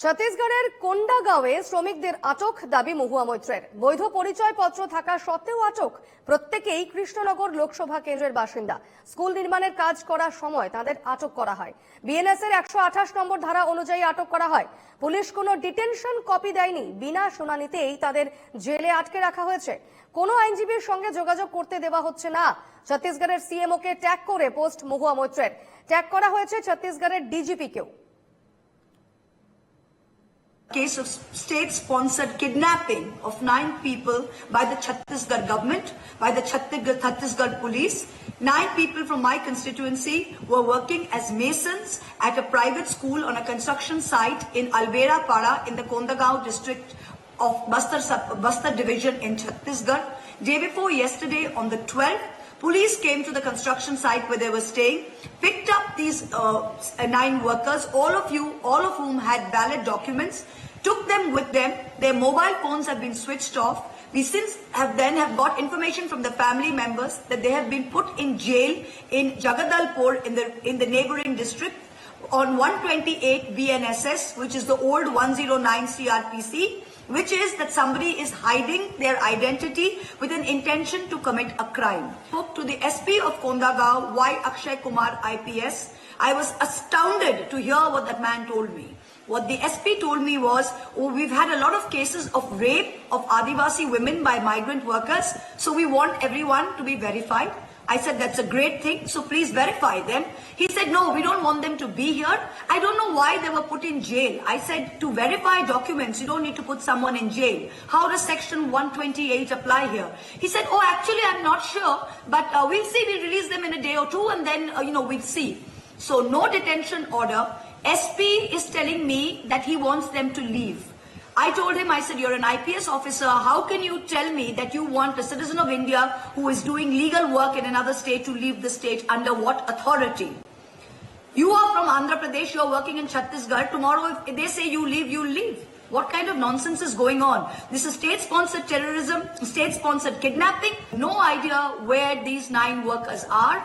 ছত্তিশগড়ের কোন্ডাগাঁওয়ে শ্রমিকদের আটক, দাবি মহুয়া মৈত্রের। বৈধ পরিচয়পত্র থাকা সত্ত্বেও আটক। প্রত্যেকেই কৃষ্ণনগর লোকসভা কেন্দ্রের বাসিন্দা। স্কুল নির্মাণের কাজ করার সময় তাদের আটক করা হয়। বিএনএস এর 128 নম্বর ধারা অনুযায়ী আটক করা হয়। পুলিশ কোনো ডিটেনশন কপি দেয়নি। বিনা শুনানিতেই তাদের জেলে আটকে রাখা হয়েছে। কোনো আইনজীবীর সঙ্গে যোগাযোগ করতে দেওয়া হচ্ছে না। ছত্তিশগড়ের সিএমও কে ট্যাগ করে পোস্ট মহুয়া মৈত্রের। ট্যাগ করা হয়েছে ছত্তিশগড়ের ডিজিপি কেও। Case of state-sponsored kidnapping of 9 people by the Chhattisgarh government, by the Chhattisgarh police. 9 people from my constituency were working as masons at a private school on a construction site in Albera Para in the Kondagaon district of Bastar division in Chhattisgarh. Day before yesterday, on the 12th, police came to the construction site where they were staying, picked up these 9 workers, all of whom had valid documents, took them with them. Their mobile phones have been switched off. We since have got information from the family members that they have been put in jail in Jagadalpur in the neighboring district on 128 BNSS, which is the old 109 CRPC, which is that somebody is hiding their identity with an intention to commit a crime. Spoke to the SP of Kondagaon, Y. Akshay Kumar IPS. I was astounded to hear what that man told me. What the SP told me was, oh, we've had a lot of cases of rape of Adivasi women by migrant workers, so we want everyone to be verified. I said, that's a great thing, so please verify them. He said, no, we don't want them to be here. I don't know why they were put in jail. I said, to verify documents, you don't need to put someone in jail. How does section 128 apply here? He said, oh, actually, I'm not sure, but we'll see. We'll release them in a day or two, and then, we'll see. So no detention order. SP is telling me that he wants them to leave. I told him, I said, you're an IPS officer. How can you tell me that you want a citizen of India who is doing legal work in another state to leave the state? Under what authority? You are from Andhra Pradesh. You're working in Chhattisgarh. Tomorrow, if they say you leave, you'll leave. What kind of nonsense is going on? This is state-sponsored terrorism, state-sponsored kidnapping. No idea where these 9 workers are.